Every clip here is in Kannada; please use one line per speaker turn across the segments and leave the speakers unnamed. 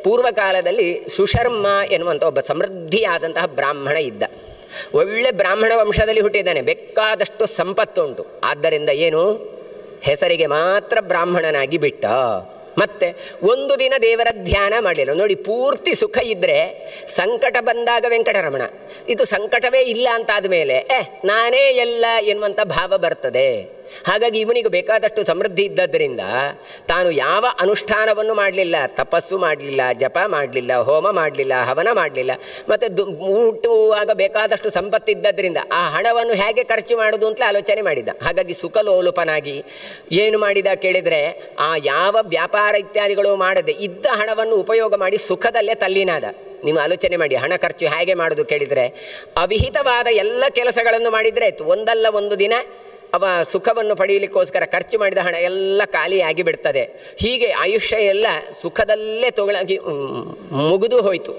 ಪೂರ್ವಕಾಲದಲ್ಲಿ ಸುಶರ್ಮ ಎನ್ನುವಂಥ ಒಬ್ಬ ಸಮೃದ್ಧಿಯಾದಂತಹ ಬ್ರಾಹ್ಮಣ ಇದ್ದ. ಒಳ್ಳೆ ಬ್ರಾಹ್ಮಣ ವಂಶದಲ್ಲಿ ಹುಟ್ಟಿದ್ದಾನೆ, ಬೇಕಾದಷ್ಟು ಸಂಪತ್ತು ಉಂಟು. ಆದ್ದರಿಂದ ಏನು, ಹೆಸರಿಗೆ ಮಾತ್ರ ಬ್ರಾಹ್ಮಣನಾಗಿ ಬಿಟ್ಟ. ಮತ್ತೆ ಒಂದು ದಿನ ದೇವರ ಧ್ಯಾನ ಮಾಡಲಿಲ್ಲ. ನೋಡಿ, ಪೂರ್ತಿ ಸುಖ ಇದ್ದರೆ ಸಂಕಟ ಬಂದಾಗ ವೆಂಕಟರಮಣ, ಇದು ಸಂಕಟವೇ ಇಲ್ಲ ಅಂತಾದ ಮೇಲೆ ನಾನೇ ಎಲ್ಲ ಎನ್ನುವಂಥ ಭಾವ ಬರ್ತದೆ. ಹಾಗಾಗಿ ಇವನಿಗೆ ಬೇಕಾದಷ್ಟು ಸಮೃದ್ಧಿ ಇದ್ದದ್ರಿಂದ ತಾನು ಯಾವ ಅನುಷ್ಠಾನವನ್ನು ಮಾಡಲಿಲ್ಲ, ತಪಸ್ಸು ಮಾಡಲಿಲ್ಲ, ಜಪ ಮಾಡಲಿಲ್ಲ, ಹೋಮ ಮಾಡಲಿಲ್ಲ, ಹವನ ಮಾಡಲಿಲ್ಲ. ಮತ್ತು ಹುಟ್ಟುವಾಗ ಬೇಕಾದಷ್ಟು ಸಂಪತ್ತಿದ್ದದ್ರಿಂದ ಆ ಹಣವನ್ನು ಹೇಗೆ ಖರ್ಚು ಮಾಡೋದು ಅಂತಲೇ ಆಲೋಚನೆ ಮಾಡಿದ್ದ. ಹಾಗಾಗಿ ಸುಖಲೋಲುಪನಾಗಿ ಏನು ಮಾಡಿದ ಕೇಳಿದರೆ, ಆ ಯಾವ ವ್ಯಾಪಾರ ಇತ್ಯಾದಿಗಳು ಮಾಡದೆ ಇದ್ದ ಹಣವನ್ನು ಉಪಯೋಗ ಮಾಡಿ ಸುಖದಲ್ಲೇ ತಲ್ಲೀನಾದ. ನೀವು ಆಲೋಚನೆ ಮಾಡಿ, ಹಣ ಖರ್ಚು ಹೇಗೆ ಮಾಡೋದು ಕೇಳಿದರೆ, ಅವಿಹಿತವಾದ ಎಲ್ಲ ಕೆಲಸಗಳನ್ನು ಮಾಡಿದರೆ ಆಯಿತು, ಒಂದಲ್ಲ ಒಂದು ದಿನ ಅವ ಸುಖವನ್ನು ಪಡೆಯಲಿಕ್ಕೋಸ್ಕರ ಖರ್ಚು ಮಾಡಿದ ಹಣ ಎಲ್ಲ ಖಾಲಿಯಾಗಿ ಬಿಡ್ತದೆ. ಹೀಗೆ ಆಯುಷ್ಯ ಎಲ್ಲ ಸುಖದಲ್ಲೇ ಮುಗಿದು ಹೋಯಿತು.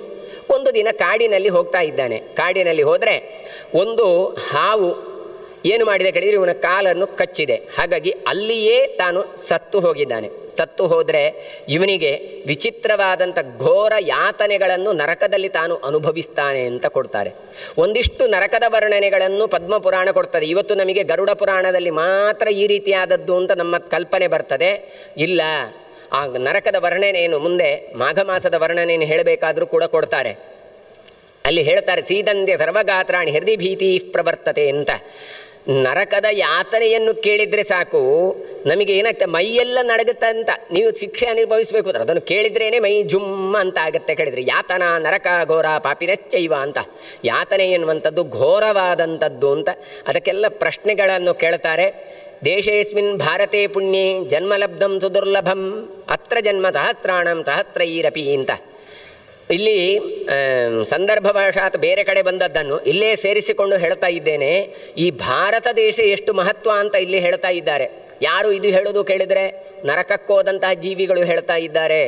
ಒಂದು ದಿನ ಕಾಡಿನಲ್ಲಿ ಹೋಗ್ತಾ ಇದ್ದಾನೆ. ಕಾಡಿನಲ್ಲಿ ಹೋದರೆ ಒಂದು ಹಾವು ಏನು ಮಾಡಿದೆ ಕೇಳಿದರೆ ಇವನ ಕಾಲನ್ನು ಕಚ್ಚಿದೆ. ಹಾಗಾಗಿ ಅಲ್ಲಿಯೇ ತಾನು ಸತ್ತು ಹೋಗಿದ್ದಾನೆ. ಸತ್ತು ಹೋದರೆ ಇವನಿಗೆ ವಿಚಿತ್ರವಾದಂಥ ಘೋರ ಯಾತನೆಗಳನ್ನು ನರಕದಲ್ಲಿ ತಾನು ಅನುಭವಿಸ್ತಾನೆ ಅಂತ ಕೊಡ್ತಾರೆ. ಒಂದಿಷ್ಟು ನರಕದ ವರ್ಣನೆಗಳನ್ನು ಪದ್ಮಪುರಾಣ ಕೊಡ್ತದೆ. ಇವತ್ತು ನಮಗೆ ಗರುಡ ಪುರಾಣದಲ್ಲಿ ಮಾತ್ರ ಈ ರೀತಿಯಾದದ್ದು ಅಂತ ನಮ್ಮ ಕಲ್ಪನೆ ಬರ್ತದೆ. ಇಲ್ಲ, ಆ ನರಕದ ವರ್ಣನೆಯನ್ನು ಮುಂದೆ ಮಾಘ ಮಾಸದ ವರ್ಣನೆಯನ್ನು ಹೇಳಬೇಕಾದರೂ ಕೂಡ ಕೊಡ್ತಾರೆ. ಅಲ್ಲಿ ಹೇಳ್ತಾರೆ, ಸೀದಂದೆ ಸರ್ವಗಾತ್ರಾಣಿ ಹೃದಯ ಭೀತಿ ಪ್ರವರ್ತತೆ ಅಂತ. ನರಕದ ಯಾತನೆಯನ್ನು ಕೇಳಿದರೆ ಸಾಕು, ನಮಗೆ ಏನಾಗ್ತದೆ, ಮೈಯೆಲ್ಲ ನಡಗುತ್ತೆ ಅಂತ. ನೀವು ಶಿಕ್ಷೆ ಅನುಭವಿಸಬೇಕು ಅಂದ್ರೆ ಅದನ್ನು ಕೇಳಿದ್ರೇ ಮೈ ಜುಮ್ಮ ಅಂತ ಆಗುತ್ತೆ. ಕೇಳಿದರೆ ಯಾತನಾ ನರಕ ಘೋರ ಪಾಪಿನಶ್ಚೈವ ಅಂತ. ಯಾತನೆ ಎನ್ನುವಂಥದ್ದು ಘೋರವಾದಂಥದ್ದು ಅಂತ. ಅದಕ್ಕೆಲ್ಲ ಪ್ರಶ್ನೆಗಳನ್ನು ಕೇಳ್ತಾರೆ. ದೇಶೇಸ್ಮಿನ್ ಭಾರತೆ ಪುಣ್ಯೇ ಜನ್ಮಲಬ್ಧಂ ಸುದುರ್ಲಭಂ ಅತ್ರ ಜನ್ಮ ಸಹಸ್ರಾಣಂ ಸಹಸ್ರೈರಪಿ ಅಂತ. ಇಲ್ಲಿ ಸಂದರ್ಭವಶಾತ್ ಬೇರೆ ಕಡೆ ಬಂದದ್ದನ್ನು ಇಲ್ಲೇ ಸೇರಿಸಿಕೊಂಡು ಹೇಳ್ತಾ ಇದ್ದೇನೆ. ಈ ಭಾರತ ದೇಶ ಎಷ್ಟು ಮಹತ್ವ ಅಂತ ಇಲ್ಲಿ ಹೇಳ್ತಾ ಇದ್ದಾರೆ. ಯಾರು ಇದು ಹೇಳೋದು ಕೇಳಿದರೆ, ನರಕಕ್ಕೋದಂತಹ ಜೀವಿಗಳು ಹೇಳ್ತಾ ಇದ್ದಾರೆ.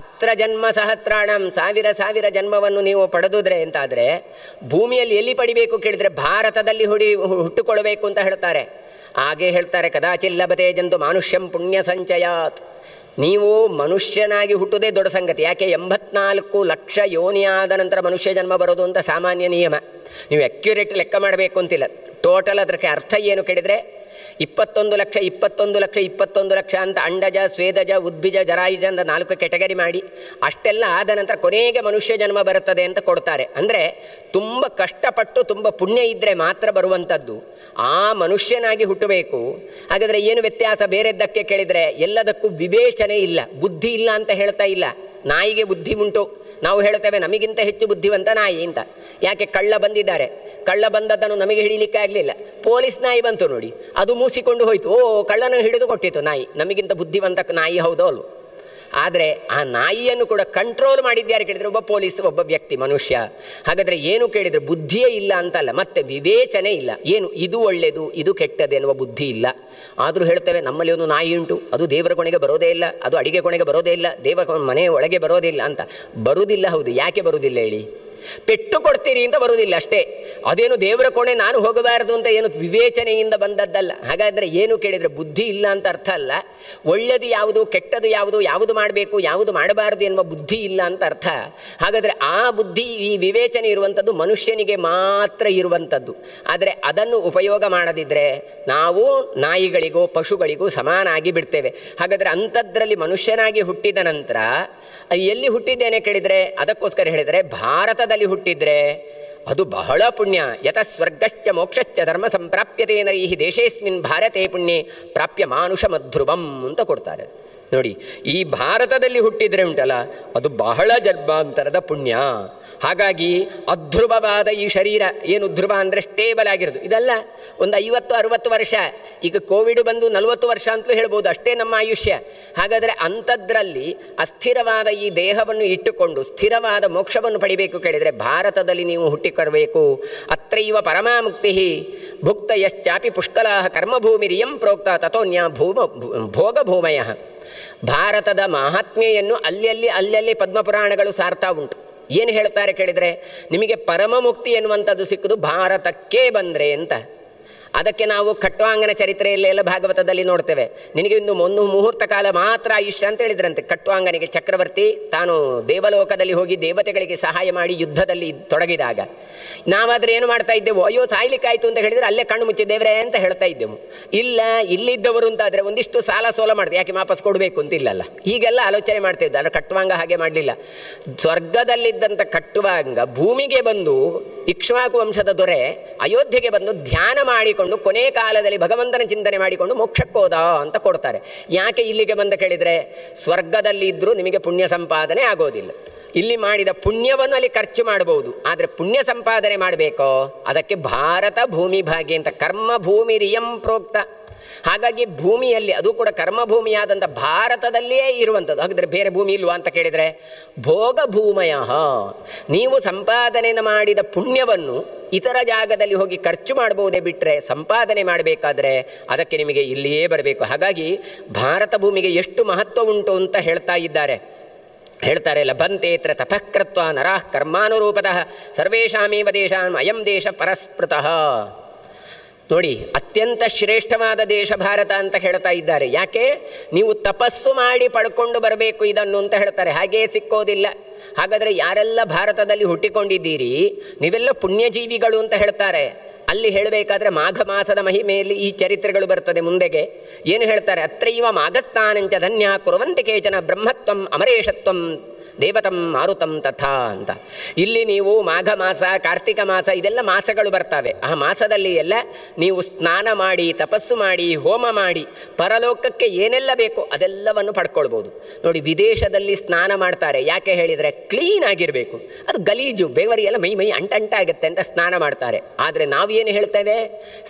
ಅತ್ರ ಜನ್ಮ ಸಹಸ್ರಾಣಂ, ಸಾವಿರ ಸಾವಿರ ಜನ್ಮವನ್ನು ನೀವು ಪಡೆದುದ್ರೆ ಅಂತಾದರೆ ಭೂಮಿಯಲ್ಲಿ ಎಲ್ಲಿ ಪಡಿಬೇಕು ಕೇಳಿದರೆ ಭಾರತದಲ್ಲಿ ಹುಟ್ಟುಕೊಳ್ಬೇಕು ಅಂತ ಹೇಳ್ತಾರೆ. ಹಾಗೆ ಹೇಳ್ತಾರೆ, ಕದಾಚಿಲ್ಲಭತೆ ಜಂತು ಮಾನುಷ್ಯಂ ಪುಣ್ಯ ಸಂಚಯಾತ್. ನೀವು ಮನುಷ್ಯನಾಗಿ ಹುಟ್ಟುವುದೇ ದೊಡ್ಡ ಸಂಗತಿ. ಯಾಕೆ 84 ಲಕ್ಷ ಯೋನಿಯಾದ ನಂತರ ಮನುಷ್ಯ ಜನ್ಮ ಬರೋದು ಅಂತ ಸಾಮಾನ್ಯ ನಿಯಮ. ನೀವು ಅಕ್ಯುರೇಟ್ ಲೆಕ್ಕ ಮಾಡಬೇಕು ಅಂತಿಲ್ಲ. ಟೋಟಲ್ ಅದಕ್ಕೆ ಅರ್ಥ ಏನು ಕೇಳಿದರೆ 21 ಲಕ್ಷ 21 ಲಕ್ಷ 21 ಲಕ್ಷ ಅಂತ ಅಂಡಜ, ಸ್ವೇದಜ, ಉದ್ಭಿಜ, ಜರಾಯುಜ ಅಂತ 4 ಕೆಟಗರಿ ಮಾಡಿ ಅಷ್ಟೆಲ್ಲ ಆದ ನಂತರ ಕೊನೆಗೆ ಮನುಷ್ಯ ಜನ್ಮ ಬರುತ್ತದೆ ಅಂತ ಕೊಡ್ತಾರೆ. ಅಂದರೆ ತುಂಬ ಕಷ್ಟಪಟ್ಟು ತುಂಬ ಪುಣ್ಯ ಇದ್ದರೆ ಮಾತ್ರ ಬರುವಂಥದ್ದು. ಆ ಮನುಷ್ಯನಾಗಿ ಹುಟ್ಟಬೇಕು. ಹಾಗಾದರೆ ಏನು ವ್ಯತ್ಯಾಸ ಬೇರೆದ್ದಕ್ಕೆ ಕೇಳಿದರೆ, ಎಲ್ಲದಕ್ಕೂ ವಿವೇಚನೆ ಇಲ್ಲ, ಬುದ್ಧಿ ಇಲ್ಲ ಅಂತ ಹೇಳ್ತಾ ಇಲ್ಲ. ನಾಯಿಗೆ ಬುದ್ಧಿ ಉಂಟು. ನಾವು ಹೇಳ್ತೇವೆ ನಮಗಿಂತ ಹೆಚ್ಚು ಬುದ್ಧಿವಂತ ನಾಯಿ ಅಂತ. ಯಾಕೆ, ಕಳ್ಳ ಬಂದಿದ್ದಾರೆ, ಕಳ್ಳ ಬಂದದ್ದನ್ನು ನಮಗೆ ಹಿಡಿಲಿಕ್ಕೆ ಆಗಲಿಲ್ಲ, ಪೊಲೀಸ್ ನಾಯಿ ಬಂತು ನೋಡಿ, ಅದು ಮೂಸಿಕೊಂಡು ಹೋಯಿತು. ಕಳ್ಳನ ಹಿಡಿದು ಕೊಟ್ಟಿತು ನಾಯಿ. ನಮಗಿಂತ ಬುದ್ಧಿವಂತ ನಾಯಿ ಹೌದೋ ಅಲ್ವ? ಆದರೆ ಆ ನಾಯಿಯನ್ನು ಕೂಡ ಕಂಟ್ರೋಲ್ ಮಾಡಿದ್ಯಾರು ಕೇಳಿದರೆ ಒಬ್ಬ ಪೊಲೀಸ್, ಒಬ್ಬ ವ್ಯಕ್ತಿ, ಮನುಷ್ಯ. ಹಾಗಾದರೆ ಏನು ಕೇಳಿದರೆ ಬುದ್ಧಿಯೇ ಇಲ್ಲ ಅಂತಲ್ಲ, ಮತ್ತೆ ವಿವೇಚನೆ ಇಲ್ಲ. ಏನು ಇದು ಒಳ್ಳೆಯದು ಇದು ಕೆಟ್ಟದ್ದು ಎನ್ನುವ ಬುದ್ಧಿ ಇಲ್ಲ. ಆದರೂ ಹೇಳ್ತೇವೆ ನಮ್ಮಲ್ಲಿ ಒಂದು ನಾಯಿ ಉಂಟು, ಅದು ದೇವರ ಕೊನೆಗೆ ಬರೋದೇ ಇಲ್ಲ, ಅದು ಅಡಿಗೆ ಕೊನೆಗೆ ಬರೋದೇ ಇಲ್ಲ, ದೇವರ ಮನೆಯ ಒಳಗೆ ಬರೋದಿಲ್ಲ ಅಂತ. ಬರುವುದಿಲ್ಲ. ಹೌದು, ಯಾಕೆ ಬರುವುದಿಲ್ಲ ಹೇಳಿ? ಪೆಟ್ಟು ಕೊಡ್ತೀರಿ ಅಂತ ಬರುವುದಿಲ್ಲ ಅಷ್ಟೇ. ಅದೇನು ದೇವರ ಕೋಣೆ ನಾನು ಹೋಗಬಾರದು ಅಂತ ಏನು ವಿವೇಚನೆಯಿಂದ ಬಂದದ್ದಲ್ಲ. ಹಾಗಾದರೆ ಏನು ಕೇಳಿದರೆ ಬುದ್ಧಿ ಇಲ್ಲ ಅಂತ ಅರ್ಥ ಅಲ್ಲ. ಒಳ್ಳೆಯದು ಯಾವುದು ಕೆಟ್ಟದು ಯಾವುದು, ಯಾವುದು ಮಾಡಬೇಕು ಯಾವುದು ಮಾಡಬಾರದು ಎನ್ನುವ ಬುದ್ಧಿ ಇಲ್ಲ ಅಂತ ಅರ್ಥ. ಹಾಗಾದರೆ ಆ ಬುದ್ಧಿ, ಈ ವಿವೇಚನೆ ಇರುವಂಥದ್ದು ಮನುಷ್ಯನಿಗೆ ಮಾತ್ರ ಇರುವಂಥದ್ದು. ಆದರೆ ಅದನ್ನು ಉಪಯೋಗ ಮಾಡದಿದ್ದರೆ ನಾವು ನಾಯಿಗಳಿಗೂ ಪಶುಗಳಿಗೂ ಸಮಾನಾಗಿ ಬಿಡ್ತೇವೆ. ಹಾಗಾದರೆ ಅಂಥದ್ರಲ್ಲಿ ಮನುಷ್ಯನಾಗಿ ಹುಟ್ಟಿದ ನಂತರ ಎಲ್ಲಿ ಹುಟ್ಟಿದ್ದೇನೆ ಕೇಳಿದರೆ, ಅದಕ್ಕೋಸ್ಕರ ಹೇಳಿದರೆ ಭಾರತದಲ್ಲಿ ಹುಟ್ಟಿದರೆ ಅದು ಬಹಳ ಪುಣ್ಯ. ಯತ ಸ್ವರ್ಗಶ್ಚ ಮೋಕ್ಷಶ್ಚ ಧರ್ಮ ಸಂಪ್ರಾಪ್ಯತೆ ನರೈಹಿ ದೇಶೇಸ್ಮಿನ್ ಭಾರತೆ ಪುಣ್ಯೆ ಪ್ರಾಪ್ಯ ಮಾನುಷ ಮಧ್ರುವಂ ಅಂತ ಕೊಡ್ತಾರೆ. ನೋಡಿ, ಈ ಭಾರತದಲ್ಲಿ ಹುಟ್ಟಿದರೆ ಉಂಟಲ್ಲ, ಅದು ಬಹಳ ಜನ್ಮಾಂತರದ ಪುಣ್ಯ. ಹಾಗಾಗಿ ಅಧ್ರುವವಾದ ಈ ಶರೀರ, ಏನು ಧ್ರುವ ಅಂದರೆ ಸ್ಟೇಬಲ್ ಆಗಿರೋದು, ಇದಲ್ಲ ಒಂದು 50-60 ವರ್ಷ. ಈಗ ಕೋವಿಡ್ ಬಂದು 40 ವರ್ಷ ಅಂತಲೂ ಹೇಳ್ಬೋದು, ಅಷ್ಟೇ ನಮ್ಮ ಆಯುಷ್ಯ. ಹಾಗಾದರೆ ಅಂಥದ್ರಲ್ಲಿ ಅಸ್ಥಿರವಾದ ಈ ದೇಹವನ್ನು ಇಟ್ಟುಕೊಂಡು ಸ್ಥಿರವಾದ ಮೋಕ್ಷವನ್ನು ಪಡಿಬೇಕು ಕೇಳಿದರೆ ಭಾರತದಲ್ಲಿ ನೀವು ಹುಟ್ಟಿಕೊಳ್ಬೇಕು. ಅತ್ರೈವ ಪರಮಾಮುಕ್ತಿ ಭುಕ್ತ ಯಶ್ಚಾಪಿ ಪುಷ್ಕಲಾ ಕರ್ಮಭೂಮಿರಿಯಂ ಪ್ರೋಕ್ತ ತಥೋನ್ಯ ಭೋಗಭೂಮಯ. ಭಾರತದ ಮಹಾತ್ಮೆಯನ್ನು ಅಲ್ಲಲ್ಲಿ ಪದ್ಮಪುರಾಣಗಳು ಸಾರ್ತಾ ಉಂಟು. ಏನು ಹೇಳ್ತಾರೆ ಕೇಳಿದರೆ, ನಿಮಗೆ ಪರಮ ಮುಕ್ತಿ ಎನ್ನುವಂಥದ್ದು ಸಿಕ್ಕುದು ಭಾರತಕ್ಕೆ ಬಂದರೆ ಅಂತ. ಅದಕ್ಕೆ ನಾವು ಖಟ್ವಾಂಗನ ಚರಿತ್ರೆಯಲ್ಲೆಲ್ಲ ಭಾಗವತದಲ್ಲಿ ನೋಡ್ತೇವೆ. ನಿನಗೆ ಒಂದು ಮುಹೂರ್ತ ಕಾಲ ಮಾತ್ರ ಆಯುಷ್ಯ ಅಂತ ಹೇಳಿದ್ರಂತೆ. ಖಟ್ವಾಂಗನಿಗೆ ಚಕ್ರವರ್ತಿ ತಾನು ದೇವಲೋಕದಲ್ಲಿ ಹೋಗಿ ದೇವತೆಗಳಿಗೆ ಸಹಾಯ ಮಾಡಿ ಯುದ್ಧದಲ್ಲಿ ತೊಡಗಿದಾಗ ನಾವಾದರೆ ಏನು ಮಾಡ್ತಾ ಇದ್ದೆವು, ಅಯ್ಯೋ ಸಾಯ್ಲಿಕ್ಕಾಯ್ತು ಅಂತ ಹೇಳಿದರೆ ಅಲ್ಲೇ ಕಣ್ಣು ಮುಚ್ಚಿದ್ದೇವ್ರೆ ಅಂತ ಹೇಳ್ತಾ ಇದ್ದೆವು. ಇಲ್ಲ, ಇಲ್ಲಿದ್ದವರು ಅಂತಾದರೆ ಒಂದಿಷ್ಟು ಸಾಲ ಸೋಲ ಮಾಡಿದೆ, ಯಾಕೆ ವಾಪಸ್ ಕೊಡಬೇಕು ಅಂತ ಇಲ್ಲಲ್ಲ, ಹೀಗೆಲ್ಲ ಆಲೋಚನೆ ಮಾಡ್ತಿದ್ದ. ಆದರೆ ಖಟ್ವಾಂಗ ಹಾಗೆ ಮಾಡಲಿಲ್ಲ. ಸ್ವರ್ಗದಲ್ಲಿದ್ದಂಥ ಖಟ್ವಾಂಗ ಭೂಮಿಗೆ ಬಂದು ಇಕ್ಷ್ವಾಕು ವಂಶದ ದೊರೆ ಅಯೋಧ್ಯೆಗೆ ಬಂದು ಧ್ಯಾನ ಮಾಡಿಕೊಂಡು ಕೊನೆ ಕಾಲದಲ್ಲಿ ಭಗವಂತನ ಚಿಂತನೆ ಮಾಡಿಕೊಂಡು ಮೋಕ್ಷಕ್ಕೋದ ಅಂತ ಕೊಡ್ತಾರೆ. ಯಾಕೆ ಇಲ್ಲಿಗೆ ಬಂದ ಕೇಳಿದರೆ, ಸ್ವರ್ಗದಲ್ಲಿ ಇದ್ದರೂ ನಿಮಗೆ ಪುಣ್ಯ ಸಂಪಾದನೆ ಆಗೋದಿಲ್ಲ. ಇಲ್ಲಿ ಮಾಡಿದ ಪುಣ್ಯವನ್ನು ಅಲ್ಲಿ ಖರ್ಚು ಮಾಡಬಹುದು, ಆದರೆ ಪುಣ್ಯ ಸಂಪಾದನೆ ಮಾಡಬೇಕೋ ಅದಕ್ಕೆ ಭಾರತ ಭೂಮಿ ಭಾಗ್ಯ ಅಂತ ಕರ್ಮ ಭೂಮಿ ರಿಯಂ ಪ್ರೋಕ್ತ. ಹಾಗಾಗಿ ಭೂಮಿಯಲ್ಲಿ ಅದು ಕೂಡ ಕರ್ಮಭೂಮಿಯಾದಂಥ ಭಾರತದಲ್ಲಿಯೇ ಇರುವಂಥದ್ದು. ಹಾಗಿದ್ರೆ ಬೇರೆ ಭೂಮಿ ಇಲ್ವಾ ಅಂತ ಕೇಳಿದರೆ, ಭೋಗ ಭೂಮಯ, ನೀವು ಸಂಪಾದನೆ ಮಾಡಿದ ಪುಣ್ಯವನ್ನು ಇತರ ಜಾಗದಲ್ಲಿ ಹೋಗಿ ಖರ್ಚು ಮಾಡಬಹುದೇ ಬಿಟ್ಟರೆ ಸಂಪಾದನೆ ಮಾಡಬೇಕಾದ್ರೆ ಅದಕ್ಕೆ ನಿಮಗೆ ಇಲ್ಲಿಯೇ ಬರಬೇಕು. ಹಾಗಾಗಿ ಭಾರತ ಭೂಮಿಗೆ ಎಷ್ಟು ಮಹತ್ವ ಉಂಟು ಅಂತ ಹೇಳ್ತಾರೆ. ಲಭಂತೇತ್ರ ತಪಃಕೃತ್ವ ನರಃ ಕರ್ಮಾನುರೂಪತಃ ಸರ್ವೇಷಾಮೇವ ದೇಶಾಂ ಅಯಂ ದೇಶ ಪರಸ್ಪೃತಃ. ನೋಡಿ, ಅತ್ಯಂತ ಶ್ರೇಷ್ಠವಾದ ದೇಶ ಭಾರತ ಅಂತ ಹೇಳ್ತಾ ಇದ್ದಾರೆ. ಯಾಕೆ? ನೀವು ತಪಸ್ಸು ಮಾಡಿ ಪಡ್ಕೊಂಡು ಬರಬೇಕು ಇದನ್ನು ಅಂತ ಹೇಳ್ತಾರೆ. ಹಾಗೇ ಸಿಕ್ಕೋದಿಲ್ಲ. ಹಾಗಾದರೆ ಯಾರೆಲ್ಲ ಭಾರತದಲ್ಲಿ ಹುಟ್ಟಿಕೊಂಡಿದ್ದೀರಿ ನೀವೆಲ್ಲ ಪುಣ್ಯಜೀವಿಗಳು ಅಂತ ಹೇಳ್ತಾರೆ. ಅಲ್ಲಿ ಹೇಳಬೇಕಾದ್ರೆ ಮಾಘ ಮಾಸದ ಮಹಿಮೆಯಲ್ಲಿ ಈ ಚರಿತ್ರೆಗಳು ಬರ್ತದೆ ಮುಂದೆಗೆ. ಏನು ಹೇಳ್ತಾರೆ? ಅತ್ರೈವ ಮಾಘಸ್ಥಾನಂಚ ಧನ್ಯ ಕುರುವಂತೆ ಕೇಚನ ಬ್ರಹ್ಮತ್ವಂ ಅಮರೇಶತ್ವಂ ದೇವತಂ ಮಾರುತಂ ತಥಾ ಅಂತ. ಇಲ್ಲಿ ನೀವು ಮಾಘ ಮಾಸ, ಕಾರ್ತಿಕ ಮಾಸ ಇದೆಲ್ಲ ಮಾಸಗಳು ಬರ್ತವೆ. ಆ ಮಾಸದಲ್ಲಿ ಎಲ್ಲ ನೀವು ಸ್ನಾನ ಮಾಡಿ, ತಪಸ್ಸು ಮಾಡಿ, ಹೋಮ ಮಾಡಿ ಪರಲೋಕಕ್ಕೆ ಏನೆಲ್ಲ ಬೇಕೋ ಅದೆಲ್ಲವನ್ನು ಪಡ್ಕೊಳ್ಬೋದು. ನೋಡಿ, ವಿದೇಶದಲ್ಲಿ ಸ್ನಾನ ಮಾಡ್ತಾರೆ. ಯಾಕೆ ಹೇಳಿದರೆ ಕ್ಲೀನ್ ಆಗಿರಬೇಕು, ಅದು ಗಲೀಜು ಬೇವರಿಗೆಲ್ಲ ಮೈ ಅಂಟಾಗುತ್ತೆ ಅಂತ ಸ್ನಾನ ಮಾಡ್ತಾರೆ. ಆದರೆ ನಾವು ಏನು ಹೇಳ್ತೇವೆ?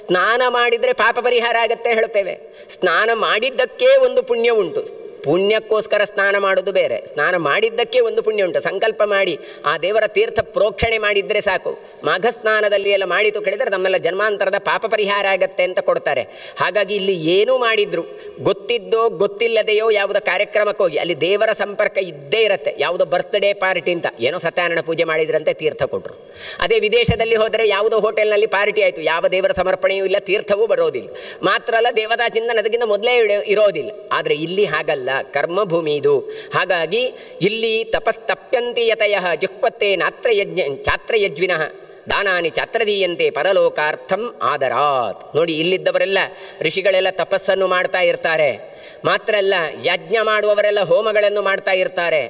ಸ್ನಾನ ಮಾಡಿದರೆ ಪಾಪ ಪರಿಹಾರ ಆಗತ್ತೆ ಹೇಳ್ತೇವೆ. ಸ್ನಾನ ಮಾಡಿದ್ದಕ್ಕೆ ಒಂದು ಪುಣ್ಯ ಉಂಟು. ಪುಣ್ಯಕ್ಕೋಸ್ಕರ ಸ್ನಾನ ಮಾಡೋದು ಬೇರೆ, ಸ್ನಾನ ಮಾಡಿದ್ದಕ್ಕೆ ಒಂದು ಪುಣ್ಯ ಉಂಟು. ಸಂಕಲ್ಪ ಮಾಡಿ ಆ ದೇವರ ತೀರ್ಥ ಪ್ರೋಕ್ಷಣೆ ಮಾಡಿದರೆ ಸಾಕು. ಮಾಘ ಸ್ನಾನದಲ್ಲಿ ಎಲ್ಲ ಮಾಡಿತು ಕೇಳಿದರೆ ನಮ್ಮೆಲ್ಲ ಜನ್ಮಾಂತರದ ಪಾಪ ಪರಿಹಾರ ಆಗತ್ತೆ ಅಂತ ಕೊಡ್ತಾರೆ. ಹಾಗಾಗಿ ಇಲ್ಲಿ ಏನೂ ಮಾಡಿದ್ರು, ಗೊತ್ತಿದ್ದೋ ಗೊತ್ತಿಲ್ಲದೆಯೋ ಯಾವುದೋ ಕಾರ್ಯಕ್ರಮಕ್ಕೆ ಹೋಗಿ ಅಲ್ಲಿ ದೇವರ ಸಂಪರ್ಕ ಇದ್ದೇ ಇರುತ್ತೆ. ಯಾವುದೋ ಬರ್ತ್ಡೇ ಪಾರ್ಟಿ ಅಂತ ಏನೋ ಸತ್ಯನಾರಾಯಣ ಪೂಜೆ ಮಾಡಿದ್ರಂತೆ ತೀರ್ಥ ಕೊಟ್ಟರು. ಅದೇ ವಿದೇಶದಲ್ಲಿ ಹೋದರೆ ಯಾವುದೋ ಹೋಟೆಲ್ನಲ್ಲಿ ಪಾರ್ಟಿ ಆಯಿತು, ಯಾವ ದೇವರ ಸಮರ್ಪಣೆಯೂ ಇಲ್ಲ, ತೀರ್ಥವೂ ಬರೋದಿಲ್ಲ. ಮಾತ್ರ ಅಲ್ಲ, ದೇವತಾ ಚಿಂತನೆ ಅದಕ್ಕಿಂತ ಮೊದಲೇ ಇರೋದಿಲ್ಲ. ಆದರೆ ಇಲ್ಲಿ ಹಾಗಲ್ಲ, ಕರ್ಮಭೂಮಿ ಇದು. ಹಾಗಾಗಿ ಇಲ್ಲಿ ತಪಸ್ತಪ್ಯಂತಿ ಯತಯ ಜುಕ್ಪತ್ತೆ ಚಾತ್ರಯಜ್ವಿನಃ ದಾನಾನಿ ಚಾತ್ರದೀಯಂತೆ ಪರಲೋಕಾರ್ಥಂ ಆದರಾತ್. ನೋಡಿ, ಇಲ್ಲಿದ್ದವರೆಲ್ಲ ಋಷಿಗಳೆಲ್ಲ ತಪಸ್ಸನ್ನು ಮಾಡ್ತಾ ಇರ್ತಾರೆ. ಮಾತ್ರ ಅಲ್ಲ, ಯಜ್ಞ ಮಾಡುವವರೆಲ್ಲ ಹೋಮಗಳನ್ನು ಮಾಡ್ತಾ ಇರ್ತಾರೆ.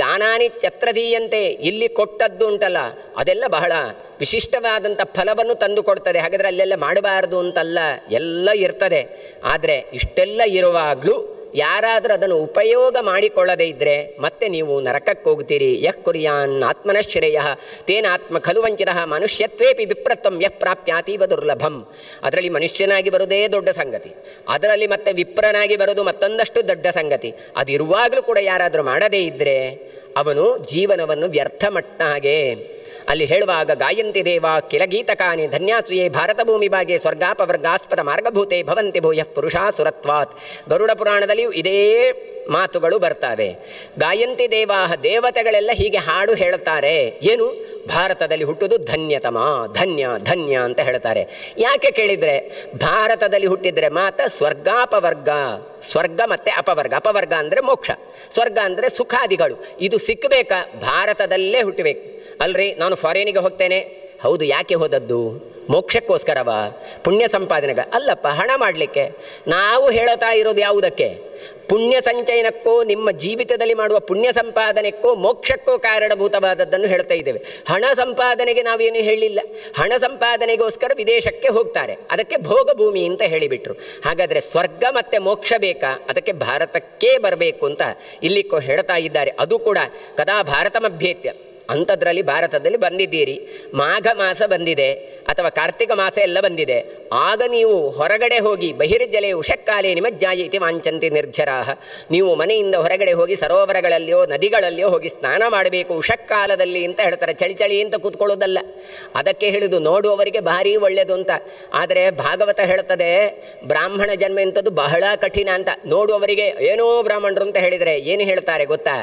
ದಾನಾನಿ ಛತ್ರದೀಯಂತೆ, ಇಲ್ಲಿ ಕೊಟ್ಟದ್ದು ಉಂಟಲ್ಲ ಅದೆಲ್ಲ ಬಹಳ ವಿಶಿಷ್ಟವಾದಂಥ ಫಲವನ್ನು ತಂದು ಕೊಡ್ತದೆ. ಹಾಗಾದರೆ ಅಲ್ಲೆಲ್ಲ ಮಾಡಬಾರ್ದು ಅಂತಲ್ಲ, ಎಲ್ಲ ಇರ್ತದೆ. ಆದರೆ ಇಷ್ಟೆಲ್ಲ ಇರುವಾಗಲೂ ಯಾರಾದರೂ ಅದನ್ನು ಉಪಯೋಗ ಮಾಡಿಕೊಳ್ಳದೇ ಇದ್ದರೆ ಮತ್ತೆ ನೀವು ನರಕಕ್ಕೆ ಹೋಗ್ತೀರಿ. ಯಃ ಕುರ್ಯಾನ್ ಆತ್ಮನಶ್ರೇಯ ತೇನಾತ್ಮ ಖಲು ವಂಚಿತಃ ಮನುಷ್ಯತ್ವೇಪಿ ವಿಪ್ರತ್ವಂ ಯಃ ಪ್ರಾಪ್ಯಾತೀವ ದುರ್ಲಭಂ. ಅದರಲ್ಲಿ ಮನುಷ್ಯನಾಗಿ ಬರೋದೇ ದೊಡ್ಡ ಸಂಗತಿ, ಅದರಲ್ಲಿ ಮತ್ತೆ ವಿಪ್ರನಾಗಿ ಬರೋದು ಮತ್ತೊಂದಷ್ಟು ದೊಡ್ಡ ಸಂಗತಿ. ಅದಿರುವಾಗಲೂ ಕೂಡ ಯಾರಾದರೂ ಮಾಡದೇ ಇದ್ದರೆ ಅವನು ಜೀವನವನ್ನು ವ್ಯರ್ಥ ಮಟ್ಟ ಹಾಗೆ. ಅಲ್ಲಿ ಹೇಳುವಾಗ ಗಾಯಂತಿ ದೇವ ಕಿಲ ಗೀತಕಾನಿ ಧನ್ಯಾಸುಯೇ ಭಾರತ ಭೂಮಿ ಭಾಗೆ ಸ್ವರ್ಗಾಪವರ್ಗಾಸ್ಪದ ಮಾರ್ಗಭೂತೆ ಭವಂತಿ ಭೂಯಃ ಪುರುಷಾ ಸುರತ್ವಾತ್. ಗರುಡ ಪುರಾಣದಲ್ಲಿಯೂ ಇದೇ ಮಾತುಗಳು ಬರ್ತವೆ. ಗಾಯಂತಿ ದೇವಾಹ, ದೇವತೆಗಳೆಲ್ಲ ಹೀಗೆ ಹಾಡು ಹೇಳ್ತಾರೆ. ಏನು? ಭಾರತದಲ್ಲಿ ಹುಟ್ಟುವುದು ಧನ್ಯತಮ, ಧನ್ಯ ಧನ್ಯ ಅಂತ ಹೇಳ್ತಾರೆ. ಯಾಕೆ ಕೇಳಿದರೆ, ಭಾರತದಲ್ಲಿ ಹುಟ್ಟಿದರೆ ಮಾತ್ರ ಸ್ವರ್ಗಾಪವರ್ಗ, ಸ್ವರ್ಗ ಮತ್ತು ಅಪವರ್ಗ. ಅಪವರ್ಗ ಅಂದರೆ ಮೋಕ್ಷ, ಸ್ವರ್ಗ ಅಂದರೆ ಸುಖಾದಿಗಳು. ಇದು ಸಿಕ್ಕಬೇಕಾ ಭಾರತದಲ್ಲೇ ಹುಟ್ಟಬೇಕು. ಅಲ್ರಿ, ನಾನು ಫಾರಿನಿಗೆ ಹೋಗ್ತೇನೆ. ಹೌದು, ಯಾಕೆ ಹೋದದ್ದು? ಮೋಕ್ಷಕ್ಕೋಸ್ಕರವ? ಪುಣ್ಯ ಸಂಪಾದನೆಗೆ ಅಲ್ಲಪ್ಪ, ಹಣ ಮಾಡಲಿಕ್ಕೆ. ನಾವು ಹೇಳುತ್ತಾ ಇರೋದು ಯಾವುದಕ್ಕೆ? ಪುಣ್ಯ ಸಂಚಯನಕ್ಕೋ ನಿಮ್ಮ ಜೀವಿತದಲ್ಲಿ ಮಾಡುವ ಪುಣ್ಯ ಸಂಪಾದನೆಕ್ಕೋ ಮೋಕ್ಷಕ್ಕೋ ಕಾರಣಭೂತವಾದದ್ದನ್ನು ಹೇಳ್ತಾ ಇದ್ದೇವೆ. ಹಣ ಸಂಪಾದನೆಗೆ ನಾವೇನು ಹೇಳಿಲ್ಲ. ಹಣ ಸಂಪಾದನೆಗೋಸ್ಕರ ವಿದೇಶಕ್ಕೆ ಹೋಗ್ತಾರೆ, ಅದಕ್ಕೆ ಭೋಗ ಭೂಮಿ ಅಂತ ಹೇಳಿಬಿಟ್ರು. ಹಾಗಾದರೆ ಸ್ವರ್ಗ ಮತ್ತು ಮೋಕ್ಷ ಬೇಕಾ? ಅದಕ್ಕೆ ಭಾರತಕ್ಕೇ ಬರಬೇಕು ಅಂತ ಇಲ್ಲಿ ಹೇಳ್ತಾ ಇದ್ದಾರೆ. ಅದು ಕೂಡ ಕದಾ ಭಾರತಮಭ್ಯೇತ್ಯ, ಅಂಥದ್ರಲ್ಲಿ ಭಾರತದಲ್ಲಿ ಬಂದಿದ್ದೀರಿ, ಮಾಘ ಮಾಸ ಬಂದಿದೆ ಅಥವಾ ಕಾರ್ತಿಕ ಮಾಸ ಎಲ್ಲ ಬಂದಿದೆ, ಆಗ ನೀವು ಹೊರಗಡೆ ಹೋಗಿ ಬಹಿರ್ಜಲೆ ಉಷಕ್ಕಾಲೇ ನಿಮಜ್ಜಾಯ ಇತಿ ವಾಂಚಂತಿ ನಿರ್ಜರಾಹ. ನೀವು ಮನೆಯಿಂದ ಹೊರಗಡೆ ಹೋಗಿ ಸರೋವರಗಳಲ್ಲಿಯೋ ನದಿಗಳಲ್ಲಿಯೋ ಹೋಗಿ ಸ್ನಾನ ಮಾಡಬೇಕು ಉಷಕ್ಕಾಲದಲ್ಲಿ ಅಂತ ಹೇಳ್ತಾರೆ. ಚಳಿ ಚಳಿ ಅಂತ ಕೂತ್ಕೊಳ್ಳೋದಲ್ಲ. ಅದಕ್ಕೆ ಹೇಳಿದು ನೋಡುವವರಿಗೆ ಭಾರಿ ಒಳ್ಳೆಯದು ಅಂತ. ಆದರೆ ಭಾಗವತ ಹೇಳ್ತದೆ ಬ್ರಾಹ್ಮಣ ಜನ್ಮ ಎಂಥದ್ದು ಬಹಳ ಕಠಿಣ ಅಂತ. ನೋಡುವವರಿಗೆ ಏನೋ ಬ್ರಾಹ್ಮಣರು ಅಂತ ಹೇಳಿದರೆ ಏನು ಹೇಳ್ತಾರೆ ಗೊತ್ತಾ?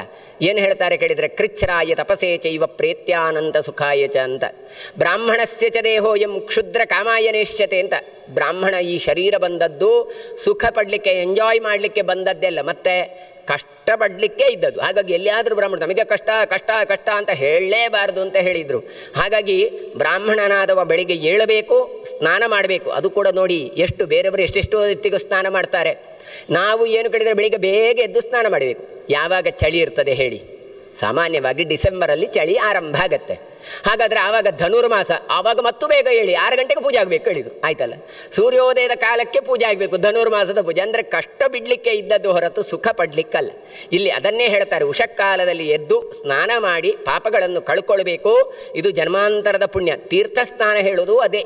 ಏನು ಹೇಳ್ತಾರೆ ಕೇಳಿದರೆ, ಕೃಚ್ಛ್ರಾಯ ತಪಸೇ ಚೈವ ಪ್ರೇತ್ಯಾನಂತ ಸುಖಾಯ ಚ ಅಂತ. ಬ್ರಾಹ್ಮಣಸ್ಯ ಚ ದೇಹೋಯಂ ಕ್ಷುದ್ರ ಕಾಮಾಯ ನೇಷ್ಯತೆ ಅಂತ. ಬ್ರಾಹ್ಮಣ ಈ ಶರೀರ ಬಂದದ್ದು ಸುಖ ಪಡಲಿಕ್ಕೆ, ಎಂಜಾಯ್ ಮಾಡಲಿಕ್ಕೆ ಬಂದದ್ದೆಲ್ಲ, ಮತ್ತು ಕಷ್ಟಪಡಲಿಕ್ಕೆ ಇದ್ದದ್ದು. ಹಾಗಾಗಿ ಎಲ್ಲಿಯಾದರೂ ಬ್ರಾಹ್ಮಣ ನಮಗೆ ಕಷ್ಟ ಕಷ್ಟ ಕಷ್ಟ ಅಂತ ಹೇಳಲೇಬಾರ್ದು ಅಂತ ಹೇಳಿದರು. ಹಾಗಾಗಿ ಬ್ರಾಹ್ಮಣನಾದವ ಬೆಳಿಗ್ಗೆ ಏಳಬೇಕು, ಸ್ನಾನ ಮಾಡಬೇಕು. ಅದು ಕೂಡ ನೋಡಿ ಎಷ್ಟು ಬೇರೆಯವರು ಎಷ್ಟೆಷ್ಟೋ ಹೊತ್ತಿಗೂ ಸ್ನಾನ ಮಾಡ್ತಾರೆ. ನಾವು ಏನು ಕಡಿದರೆ ಬೆಳಿಗ್ಗೆ ಬೇಗ ಎದ್ದು ಸ್ನಾನ ಮಾಡಬೇಕು. ಯಾವಾಗ ಚಳಿ ಇರ್ತದೆ ಹೇಳಿ? ಸಾಮಾನ್ಯವಾಗಿ ಡಿಸೆಂಬರಲ್ಲಿ ಚಳಿ ಆರಂಭ ಆಗತ್ತೆ. ಹಾಗಾದರೆ ಆವಾಗ ಧನುರ್ಮಾಸ, ಆವಾಗ ಮತ್ತು ಬೇಗ ಹೇಳಿ 6 ಗಂಟೆಗೆ ಪೂಜೆ ಆಗಬೇಕು ಹೇಳಿದರು. ಆಯ್ತಲ್ಲ, ಸೂರ್ಯೋದಯದ ಕಾಲಕ್ಕೆ ಪೂಜೆ ಆಗಬೇಕು, ಧನುರ್ಮಾಸದ ಪೂಜೆ. ಅಂದರೆ ಕಷ್ಟ ಬಿಡಲಿಕ್ಕೆ ಇದ್ದದ್ದು ಹೊರತು ಸುಖ ಪಡಲಿಕ್ಕಲ್ಲ. ಇಲ್ಲಿ ಅದನ್ನೇ ಹೇಳ್ತಾರೆ, ಉಷಕ್ಕಾಲದಲ್ಲಿ ಎದ್ದು ಸ್ನಾನ ಮಾಡಿ ಪಾಪಗಳನ್ನು ಕಳ್ಕೊಳ್ಬೇಕು. ಇದು ಜನ್ಮಾಂತರದ ಪುಣ್ಯ. ತೀರ್ಥಸ್ನಾನ ಹೇಳೋದು ಅದೇ.